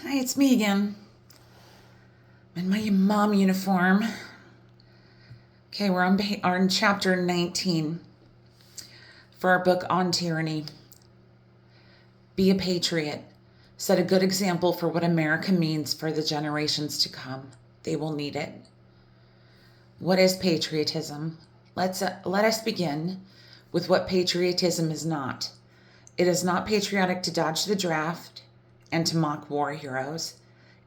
Hi, it's me again. I'm in my mom uniform. Okay, we're on chapter 19 for our book on tyranny. Be a patriot. Set a good example for what America means for the generations to come. They will need it. What is patriotism? Let us begin with what patriotism is not. It is not patriotic to dodge the draft and to mock war heroes.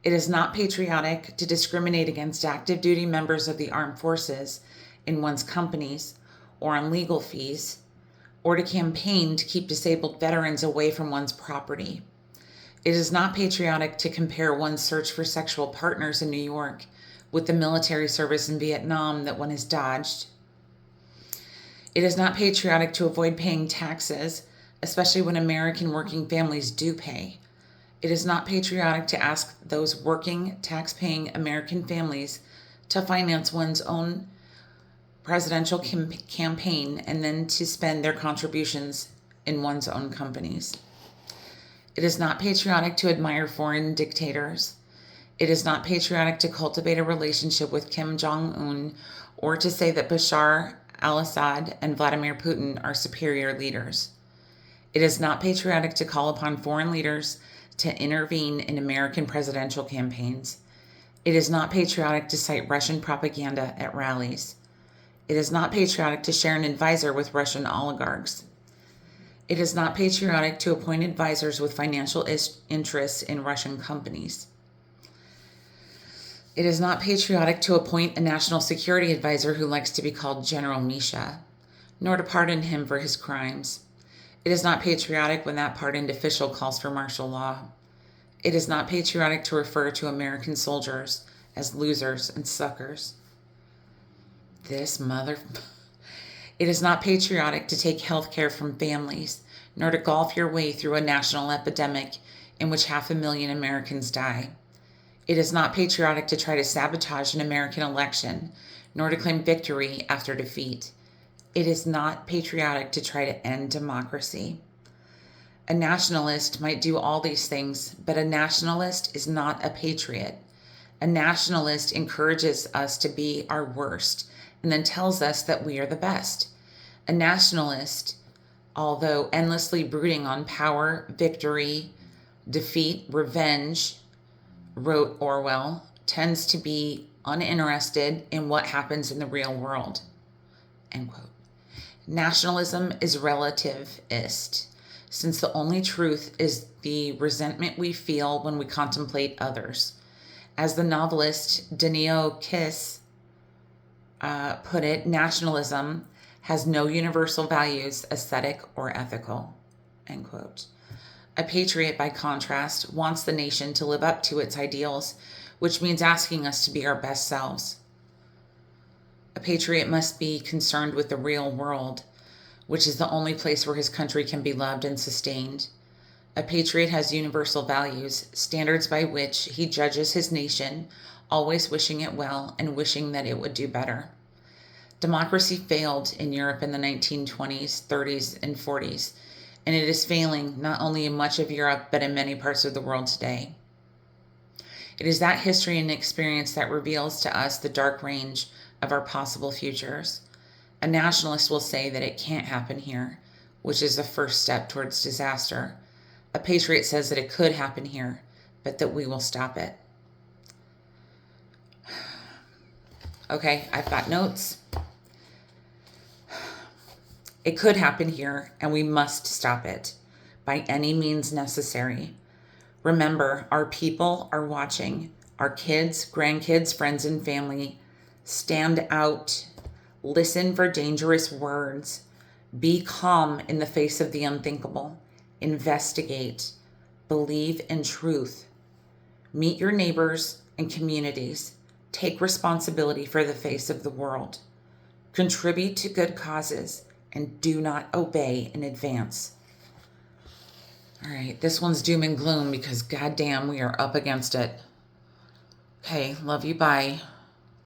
It is not patriotic to discriminate against active duty members of the armed forces in one's companies or on legal fees, or to campaign to keep disabled veterans away from one's property. It is not patriotic to compare one's search for sexual partners in New York with the military service in Vietnam that one has dodged. It is not patriotic to avoid paying taxes, especially when American working families do pay. It is not patriotic to ask those working, tax-paying American families to finance one's own presidential campaign and then to spend their contributions in one's own companies. It is not patriotic to admire foreign dictators. It is not patriotic to cultivate a relationship with Kim Jong-un or to say that Bashar al-Assad and Vladimir Putin are superior leaders. It is not patriotic to call upon foreign leaders to intervene in American presidential campaigns. It is not patriotic to cite Russian propaganda at rallies. It is not patriotic to share an advisor with Russian oligarchs. It is not patriotic to appoint advisors with financial interests in Russian companies. It is not patriotic to appoint a national security advisor who likes to be called General Misha, nor to pardon him for his crimes. It is not patriotic when that pardoned official calls for martial law. It is not patriotic to refer to American soldiers as losers and suckers. It is not patriotic to take health care from families, nor to golf your way through a national epidemic in which 500,000 Americans die. It is not patriotic to try to sabotage an American election, nor to claim victory after defeat. It is not patriotic to try to end democracy. A nationalist might do all these things, but a nationalist is not a patriot. A nationalist encourages us to be our worst and then tells us that we are the best. A nationalist, although endlessly brooding on power, victory, defeat, revenge, wrote Orwell, tends to be uninterested in what happens in the real world. End quote. Nationalism is relativist, since the only truth is the resentment we feel when we contemplate others. As the novelist Danilo Kiss put it, nationalism has no universal values, aesthetic or ethical. End quote. A patriot, by contrast, wants the nation to live up to its ideals, which means asking us to be our best selves. A patriot must be concerned with the real world, which is the only place where his country can be loved and sustained. A patriot has universal values, standards by which he judges his nation, always wishing it well and wishing that it would do better. Democracy failed in Europe in the 1920s, 30s, and 40s, and it is failing not only in much of Europe, but in many parts of the world today. It is that history and experience that reveals to us the dark range of our possible futures. A nationalist will say that it can't happen here, which is the first step towards disaster. A patriot says that it could happen here, but that we will stop it. Okay, I've got notes. It could happen here, and we must stop it by any means necessary. Remember, our people are watching. Our kids, grandkids, friends, and family. Stand out. Listen for dangerous words. Be calm in the face of the unthinkable. Investigate. Believe in truth. Meet your neighbors and communities. Take responsibility for the face of the world. Contribute to good causes and do not obey in advance. All right, this one's doom and gloom because goddamn, we are up against it. Okay, love you, bye.